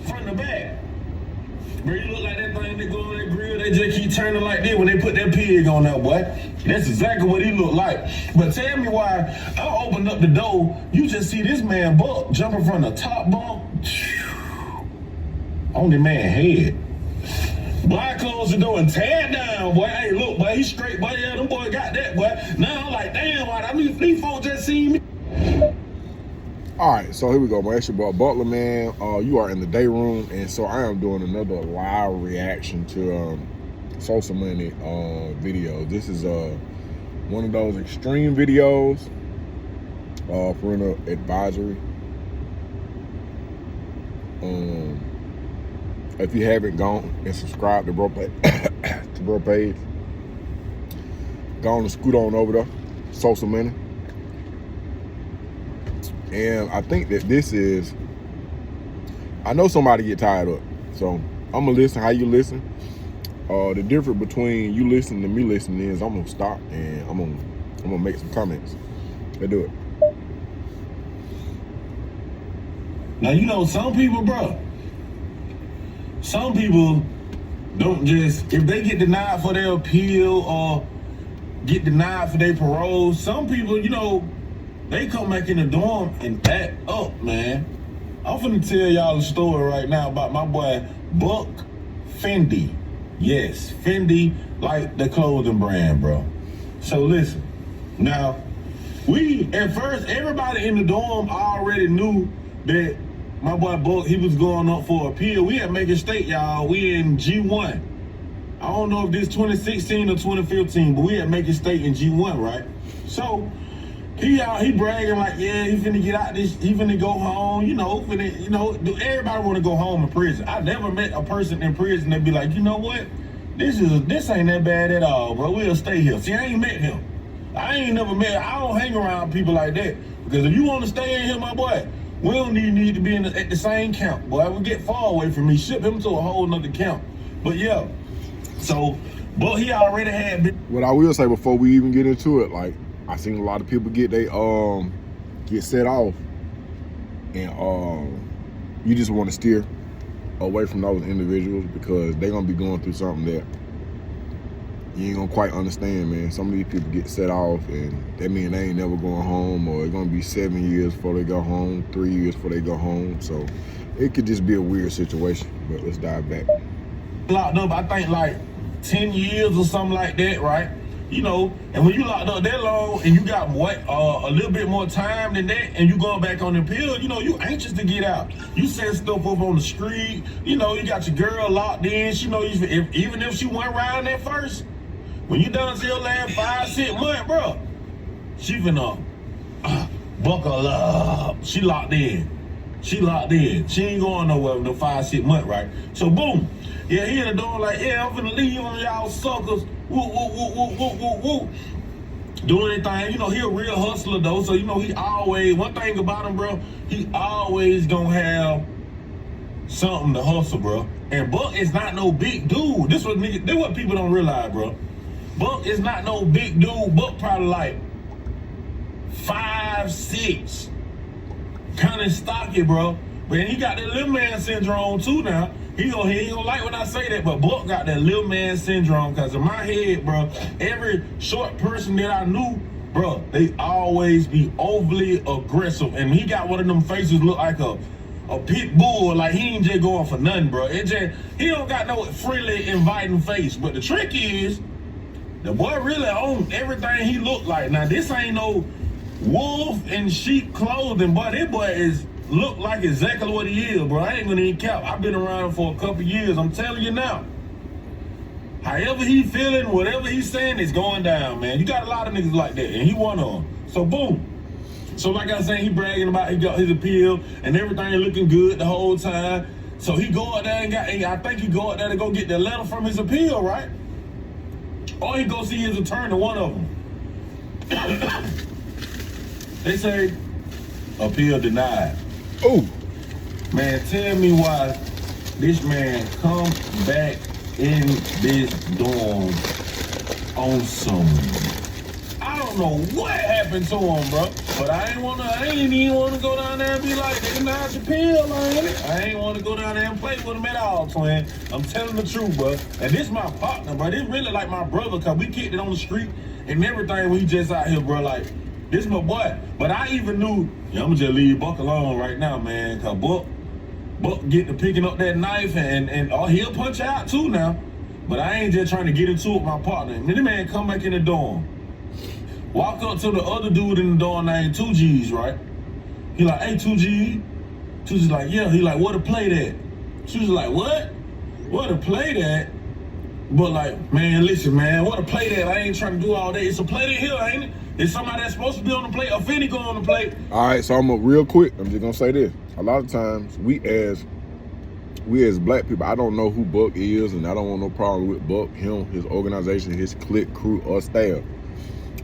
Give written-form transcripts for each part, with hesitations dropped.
from the back. Bro, you look like that thing that go on that grill, they just keep turning like this when they put that pig on there, boy. That's exactly what he looked like. But tell me why I opened up the door, you just see this man Buck jumping from the top bunk on the man head. Boy, I closed the door and tear down, boy. Hey, look, boy, he straight, boy. Yeah, them boy got that, boy. Now I'm like, damn, why? I mean, these folks just seen me. All right, so here we go, man. It's your boy Butler, man. You are in the day room, and so I am doing another live reaction to Sosa Money video. This is one of those extreme videos, parental advisory. If you haven't gone and subscribed to bro page, go on and scoot on over there, Sosa Money. And I think that this is, I know somebody get tired of it, so I'm gonna listen how you listen. The difference between you listening and me listening is I'm gonna stop and I'm gonna make some comments. Let's do it. Now, you know, some people, bro, some people don't just, if they get denied for their appeal or get denied for their parole, some people, you know, they come back in the dorm and back up, man. I'm finna tell y'all a story right now about my boy Buck Fendi. Yes, Fendi, like the clothing brand, bro. So listen, now, at first, everybody in the dorm already knew that my boy Buck, he was going up for appeal. We at Macon State, y'all. We in G1. I don't know if this 2016 or 2015, but we at Macon State in G1, right? So, he bragging like, yeah, he finna get out this, he finna go home, everybody wanna go home in prison. I never met a person in prison that be like, you know what? This ain't that bad at all, bro. We'll stay here. See, I ain't met him. I don't hang around people like that. Because if you wanna stay in here, my boy, we don't need to be at the same camp. Boy, we get far away from me, ship him to a whole nother camp. But yeah, so, but he already had been. What I will say before we even get into it, like, I seen a lot of people get set off, and you just want to steer away from those individuals because they're gonna be going through something that you ain't gonna quite understand, man. Some of these people get set off, and that means they ain't never going home, or it's gonna be 7 years before they go home, 3 years before they go home. So it could just be a weird situation. But let's dive back. Locked up, I think like 10 years or something like that, right? You know, and when you locked up that long and you got a little bit more time than that, and you going back on the pill, you know, you anxious to get out. You set stuff up on the street, you know, you got your girl locked in. She know even if she went around at first, when you done till last 5-6 months, bro, she finna buckle up. She locked in. She locked in. She ain't going nowhere in the 5-6 months, right? So boom, yeah, he in the door like, yeah, I'm finna leave on y'all suckers. Woo, woo, woo, woo, woo, woo, woo. Doing anything, you know, he a real hustler though, so you know he always, one thing about him, bro, he always gonna have something to hustle, bro. And Buck is not no big dude. This what people don't realize, bro. Buck is not no big dude. Buck probably like 5'6", kind of stocky, bro. But he got that little man syndrome too now. He ain't gonna like when I say that, but Buck got that little man syndrome, because in my head, bro, every short person that I knew, bro, they always be overly aggressive. And he got one of them faces look like a pit bull, like he ain't just going for nothing, bro. He don't got no friendly, inviting face. But the trick is, the boy really owns everything he look like. Now, this ain't no wolf in sheep clothing, but this boy look like exactly what he is, bro. I ain't gonna even cap. I've been around for a couple years. I'm telling you now. However he feeling, whatever he's saying is going down, man. You got a lot of niggas like that, and he one of them. So boom. So like I was saying, he bragging about he got his appeal and everything looking good the whole time. So he go out there I think he go out there to go get the letter from his appeal, right? Or he go see his attorney, one of them. They say, appeal denied. Oh, man, tell me why this man come back in this dorm on some. I don't know what happened to him, bro. But I ain't even want to go down there and be like, they not Chappelle, ain't it? I ain't want to go down there and play with him at all, twin. I'm telling the truth, bro. And this my partner, bro. This really like my brother, because we kicked it on the street and everything. We just out here, bro. Like, this my boy. But I even knew, yeah, I'm going to just leave Buck alone right now, man. Because Buck get to picking up that knife and he'll punch out too now. But I ain't just trying to get into it with my partner. And then the man come back in the dorm. Walk up to the other dude in the dorm named 2G's, right? He like, hey, 2G. 2G's like, yeah. He like, where to play that? 2G's like, what? Where to play that? But like, man, listen, man, where to play that? I ain't trying to do all that. It's a play that here, ain't it? It's somebody that's supposed to be on the plate. Or Finny go on the plate. All right, so I'm real quick. I'm just gonna say this. A lot of times, we as black people, I don't know who Buck is, and I don't want no problem with Buck, him, his organization, his clique, crew, or staff.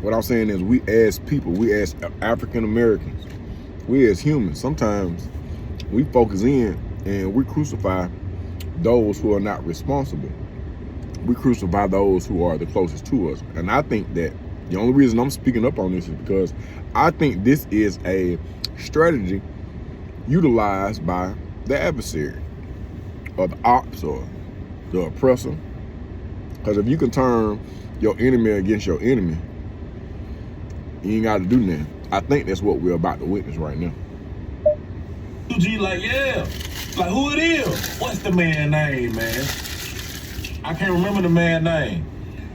What I'm saying is, we as people, we as African Americans, we as humans, sometimes we focus in and we crucify those who are not responsible. We crucify those who are the closest to us. And I think that the only reason I'm speaking up on this is because I think this is a strategy utilized by the adversary, or the ops, or the oppressor. Because if you can turn your enemy against your enemy, you ain't got to do nothing. I think that's what we're about to witness right now. 2G like, yeah. Like, who it is? What's the man name, man? I can't remember the man name.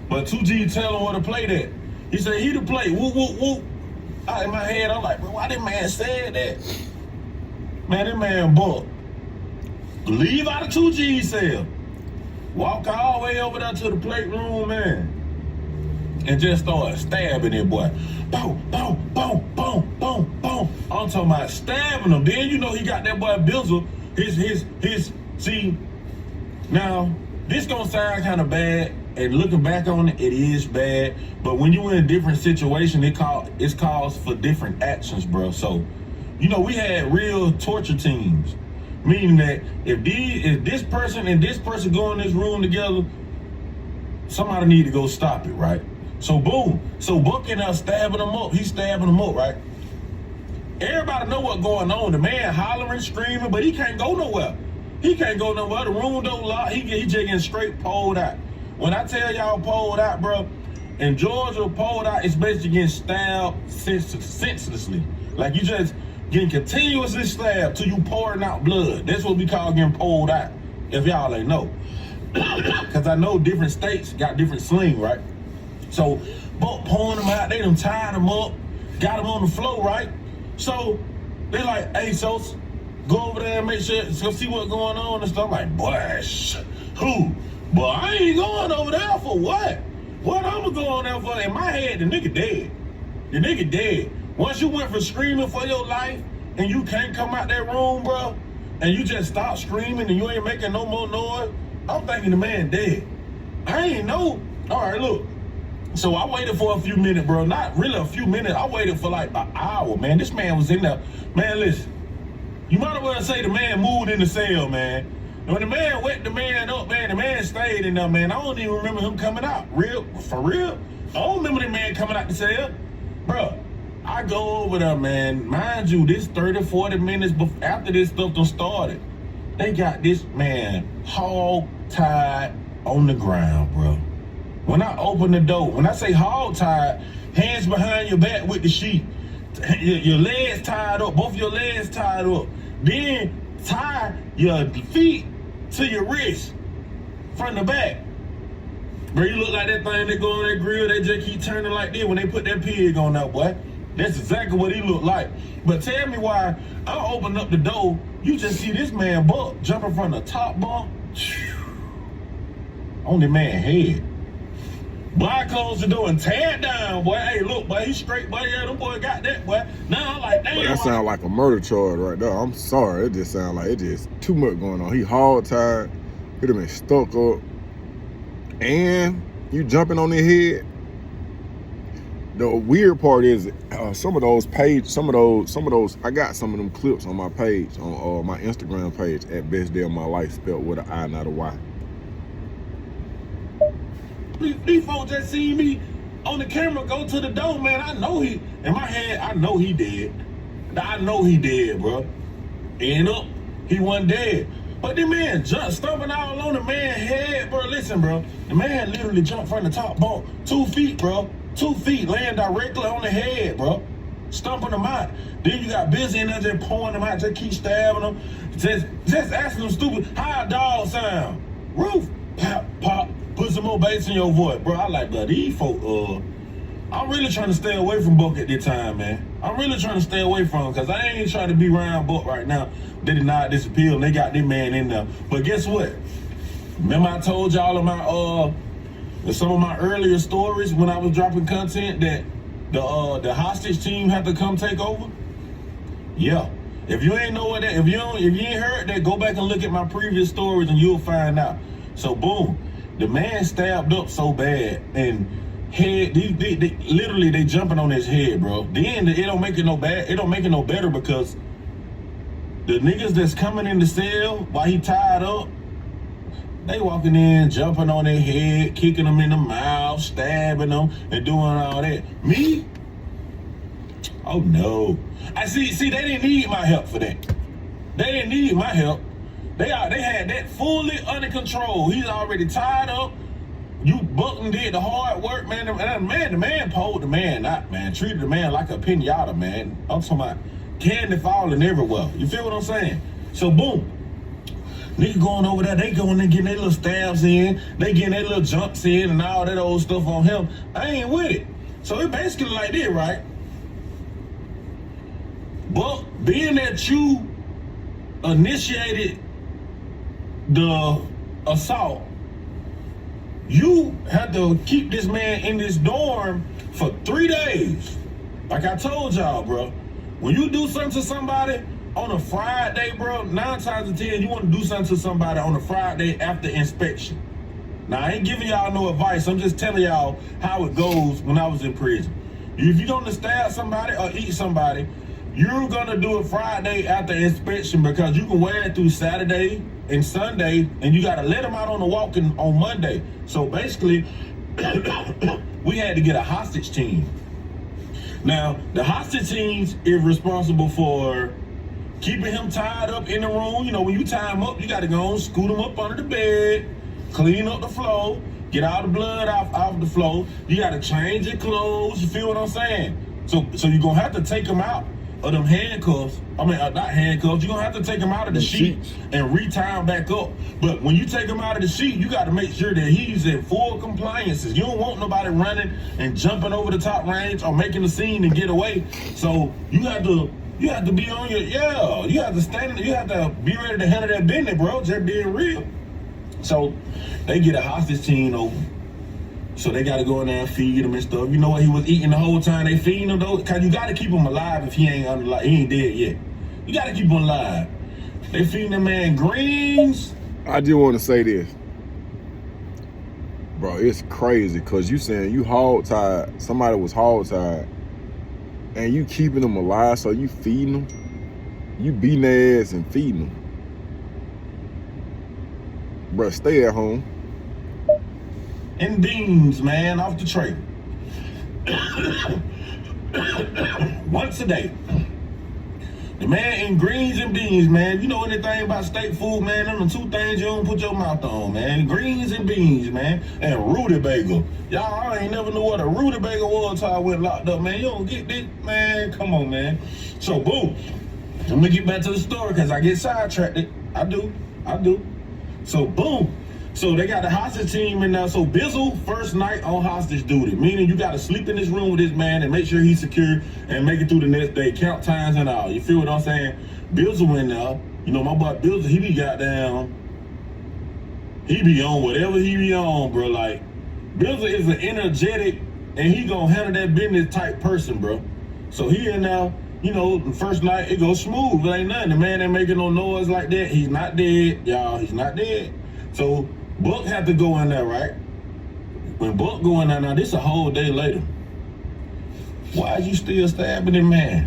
But 2G tell him where to play that. He said he to play. Whoop, whoop, whoop. Out in my head, I'm like, why that man said that? Man, that man Buck. Leave out of 2G's cell. Walk all the way over there to the plate room, man. And just start stabbing that boy. Boom, boom, boom, boom, boom, boom. I'm talking about stabbing him. Then you know he got that boy Bizzle. See, now, this gonna sound kind of bad. And looking back on it, it is bad. But when you're in a different situation, it's calls for different actions, bro. So, you know, we had real torture teams. Meaning that if this person and this person go in this room together, somebody need to go stop it, right? So boom. So Buck and us stabbing him up. He's stabbing him up, right? Everybody know what's going on. The man hollering, screaming, but he can't go nowhere. He can't go nowhere. The room don't lock. He just getting straight pulled out. When I tell y'all pulled out, bro, in Georgia, pulled out is basically getting stabbed senselessly. Like you just getting continuously stabbed till you pouring out blood. That's what we call getting pulled out, if y'all ain't know. Because I know different states got different sling, right? So, Buck pouring them out, they done tied them up, got them on the floor, right? So, they like, hey, Sosa, go over there and make sure, so see what's going on and stuff. Like, boy, who? But I ain't going over there for what? What I'm going there for? In my head, the nigga dead. The nigga dead. Once you went from screaming for your life and you can't come out that room, bro, and you just stop screaming and you ain't making no more noise, I'm thinking the man dead. I ain't know. All right, look. So I waited for a few minutes, bro. Not really a few minutes. I waited for like an hour, man. This man was in there. Man, listen. You might as well say the man moved in the cell, man. And when the man wet the man up, man, the man stayed in there, man. I don't even remember him coming out. For real? I don't remember the man coming out the cell. Bro, I go over there, man. Mind you, this 30, 40 minutes after this stuff done started, they got this man hog-tied on the ground, bro. When I open the door, when I say hog-tied, hands behind your back with the sheet, your legs tied up, both your legs tied up. Then tie your feet to your wrist from the back. Bro, you look like that thing that go on that grill, they just keep turning like this when they put that pig on that, boy. That's exactly what he looked like. But tell me why I open up the door, you just see this man Buck jumping from the top bunk on the man head. Boy, I closed the door and tear it down, boy. Hey, look, boy, he's straight, boy. Yeah, them boy got that, boy. Now I'm like, damn. Boy, that sound like a murder charge right there. I'm sorry. It just sound like it just too much going on. He hog-tied. He'd have been stuck up. And you jumping on his head. The weird part is some of those, I got some of them clips on my page, on my Instagram page, at Best Day of My Life, spelled with an I, not a Y. These folks just seen me on the camera go to the door, man. I know he, in my head, I know he dead. I know he dead, bro. End up, he wasn't dead. But the man stomping all on the man's head, bro. Listen, bro. The man literally jumped from the top bunk 2 feet, bro. 2 feet, laying directly on the head, bro. Stomping them out. Then you got busy in there just pouring them out, just keep stabbing them. Just asking them stupid, how a dog sound? Roof, pop, pop, put some more bass in your voice. Bro, I like, bro, these folk, I'm really trying to stay away from Buck at this time, man. I'm really trying to stay away from him because I ain't trying to be around Buck right now. They denied this appeal and they got this man in there. But guess what? Remember I told y'all about some of my earlier stories when I was dropping content that the hostage team had to come take over? Yeah. If you ain't know what that, if you ain't heard that, go back and look at my previous stories and you'll find out. So boom, the man stabbed up so bad and head, they literally they jumping on his head, bro. Then it don't make it no bad. It don't make it no better because the niggas that's coming in the cell while he tied up, they walking in, jumping on their head, kicking them in the mouth, stabbing them, and doing all that. Me? Oh no. I see, they didn't need my help for that. They didn't need my help. They had that fully under control. He's already tied up. You Buck and did the hard work, man. The man pulled the man out, man. Treated the man like a pinata, man. I'm talking about candy falling everywhere. You feel what I'm saying? So boom. Nigga going over there, they going and getting their little stabs in, they getting their little jumps in and all that old stuff on him. I ain't with it. So it basically like this, right? But being that you initiated the assault, you had to keep this man in this dorm for 3 days. Like I told y'all, bro, when you do something to somebody on a Friday, bro, 9 times out of 10, you want to do something to somebody on a Friday after inspection. Now, I ain't giving y'all no advice. I'm just telling y'all how it goes when I was in prison. If you're going to stab somebody or eat somebody, you're going to do it Friday after inspection because you can wear it through Saturday and Sunday, and you got to let them out on the walk on Monday. So basically, we had to get a hostage team. Now, the hostage teams is responsible for keeping him tied up in the room. You know, when you tie him up, you got to go and scoot him up under the bed, clean up the floor, get all the blood off the floor. You got to change your clothes. You feel what I'm saying? So you're going to have to take him out of them handcuffs. I mean, not handcuffs. You're going to have to take him out of the sheet and retie him back up. But when you take him out of the sheet, you got to make sure that he's in full compliances. You don't want nobody running and jumping over the top range or making a scene and get away. So you have to be on your, you have to stand, you have to be ready to handle that business, bro, just being real. So they get a hostage team over. So they got to go in there and feed him and stuff. You know what he was eating the whole time they feeding him though? Cause you got to keep him alive if he ain't dead yet. You got to keep him alive. They feeding the man greens. I just want to say this. Bro, it's crazy because you saying you hog-tied, somebody was hog-tied, and you keeping them alive, so you feeding them, you beating their ass and feeding them. Bro, stay at home. And beans, man, off the tray. Once a day. The man in greens and beans, man. You know anything about state food, man? Them the 2 things you don't put your mouth on, man. Greens and beans, man. And rutabaga. Y'all, I ain't never knew what a rutabaga was until I went locked up, man. You don't get this, man. Come on, man. So, boom. Let me get back to the story because I get sidetracked. I do. So, boom. So they got the hostage team in there. So Bizzle, first night on hostage duty, meaning you got to sleep in this room with this man and make sure he's secure and make it through the next day, count times and all. You feel what I'm saying? Bizzle in there. You know, my boy Bizzle, he be goddamn, he be on whatever he be on, bro. Like, Bizzle is an energetic and he gonna handle that business type person, bro. So he in there, you know, the first night it goes smooth. It ain't nothing. The man ain't making no noise like that. He's not dead, y'all. He's not dead. So Buck had to go in there, right? When Buck go in there, now this a whole day later. Why is you still stabbing that man?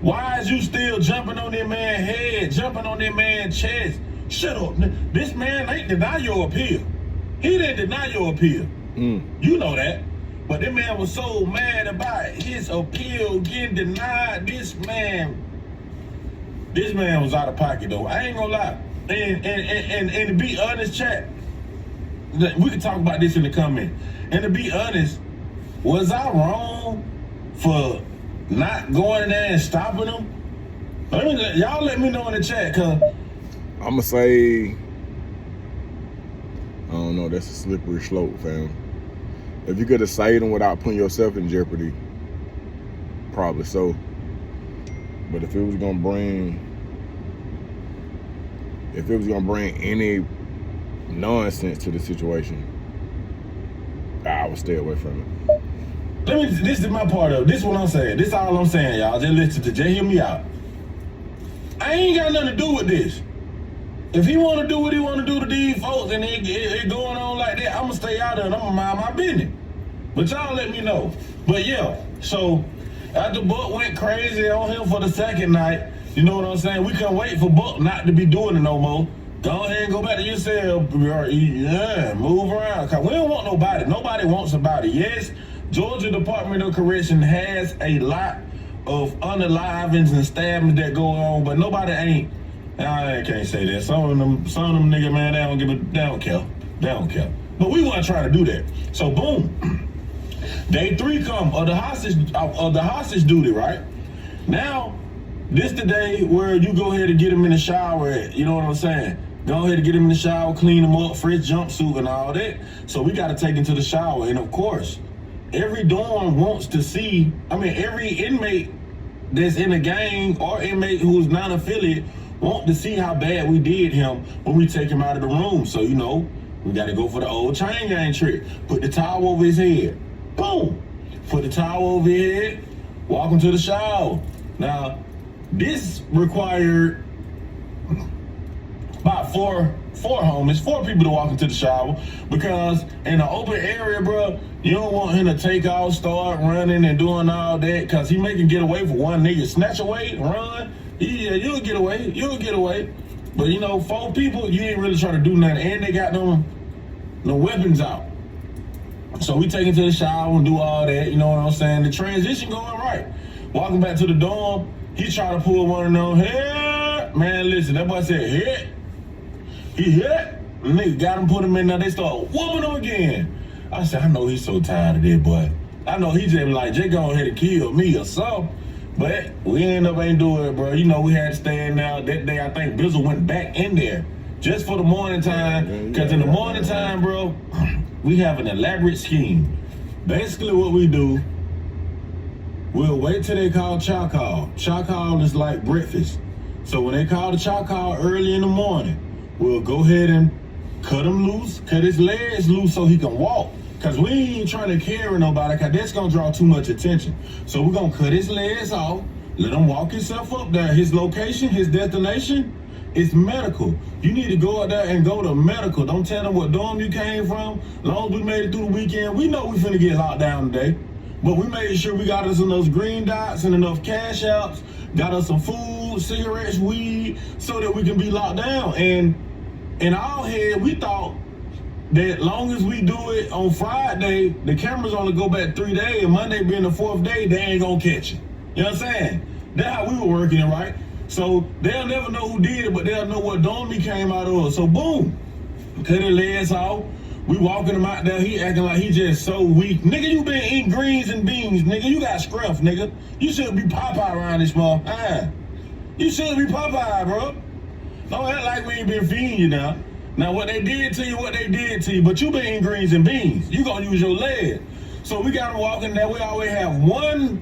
Why is you still jumping on that man's head, jumping on that man's chest? Shut up. This man ain't deny your appeal. He didn't deny your appeal. You know that. But that man was so mad about his appeal getting denied. This man was out of pocket though. I ain't gonna lie. And to be honest, chat, we can talk about this in the comment. And to be honest, was I wrong for not going in there and stopping him? Y'all let me know in the chat, cause I'ma say, I don't know, that's a slippery slope, fam. If you could have saved him without putting yourself in jeopardy, probably so. But if it was gonna bring any nonsense to the situation, I would stay away from it. This is my part of it. This is what I'm saying. This is all I'm saying, y'all. Just listen to, just hear me out. I ain't got nothing to do with this. If he want to do what he want to do to these folks and it going on like that, I'm going to stay out of it and I'm going to mind my business. But y'all let me know. But yeah, so after Buck went crazy on him for the second night, you know what I'm saying? We couldn't wait for Buck not to be doing it no more. Go ahead and go back to your cell. Yeah, move around. Because we don't want nobody. Nobody wants somebody. Yes, Georgia Department of Correction has a lot of unalivings and stabbings that go on, but nobody ain't. I can't say that. Some of them niggas, man, they don't care. They don't care. But we want to try to do that. So boom, day 3 come of the hostage duty, right? Now, this the day where you go ahead and get him in the shower. You know what I'm saying? Go ahead and get him in the shower, clean him up, fresh jumpsuit and all that. So we got to take him to the shower, and of course, every dorm wants to see. Every inmate that's in a gang or inmate who's non-affiliate want to see how bad we did him when we take him out of the room. So, you know, we got to go for the old chain gang trick. Put the towel over his head. Boom. Put the towel over his head. Walk him to the shower. Now, this required about four people to walk into the shower, because in the open area, bro, you don't want him to take off, start running and doing all that, because he may can get away for one nigga. Snatch away, run. Yeah, you'll get away. But you know, 4 people, you ain't really trying to do nothing, and they got no weapons out. So we take him to the shower and do all that, you know what I'm saying? The transition going right. Walking back to the dorm, he tried to pull one of them, hey, man, listen, that boy said, hey. He hit. Nigga got him, put him in there, they start whooping him again. I said, I know he's so tired of this, boy. I know he just like, just go ahead and kill me or something. But we ain't do it, bro. You know, we had to stay in there. That day, I think Bizzle went back in there just for the morning time. Because in the morning time, bro, we have an elaborate scheme. Basically what we do, we'll wait till they call chow call. Chow call is like breakfast. So when they call the chow call early in the morning, we'll go ahead and cut him loose, cut his legs loose so he can walk. Because we ain't trying to carry nobody, because that's going to draw too much attention. So we're going to cut his legs off, let him walk himself up there. His location, his destination, is medical. You need to go out there and go to medical. Don't tell them what dorm you came from. As long as we made it through the weekend, we know we finna get locked down today. But we made sure we got us enough green dots and enough cash outs, got us some food, cigarettes, weed, so that we can be locked down. And in our head, we thought that long as we do it on Friday, the cameras only go back 3 days, and Monday being the 4th day, they ain't gonna catch it. You know what I'm saying? That's how we were working it, right? So they'll never know who did it, but they'll know what dorm he came out of. So boom, cut his legs off. We walking him out there, he acting like he just so weak. Nigga, you been eating greens and beans, nigga. You got scruff, nigga. You should be Popeye around this motherfucker. You should be Popeye, bro. Don't act like we ain't been feeding you now. Now, what they did to you, but you been eating greens and beans. You gonna use your leg. So we got him walking there. We always have one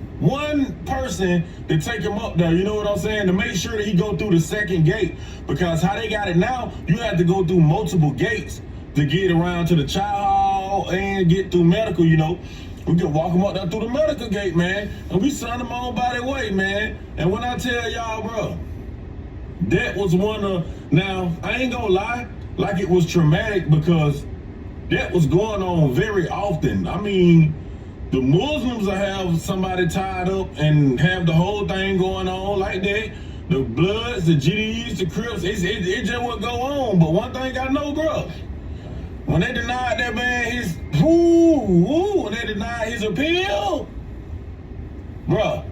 person to take him up there, you know what I'm saying, to make sure that he go through the second gate. Because how they got it now, you have to go through multiple gates to get around to the child hall and get through medical, you know. We can walk them up there through the medical gate, man, and we send them on by their way, man. And when I tell y'all, bro, that was one of, now, I ain't gonna lie, like it was traumatic, because that was going on very often. I mean, the Muslims will have somebody tied up and have the whole thing going on like that. The Bloods, the GDs, the Crips, it just would go on. But one thing I know, bro, When they denied that man when they denied his appeal, bruh,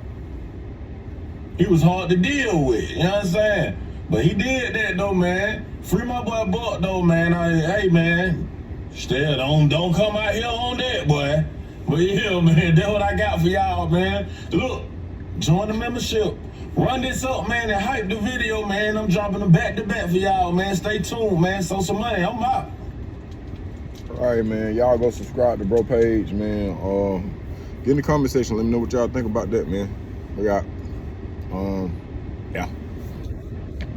he was hard to deal with, you know what I'm saying? But he did that though, man. Free my boy Buck though, man. Hey man, still don't come out here on that, boy. But yeah, man, that's what I got for y'all, man. Look, join the membership. Run this up, man, and hype the video, man. I'm dropping them back to back for y'all, man. Stay tuned, man. Sosa Money, I'm out. All right, man. Y'all go subscribe to bro page, man. Get in the comment section. Let me know what y'all think about that, man. We got, yeah.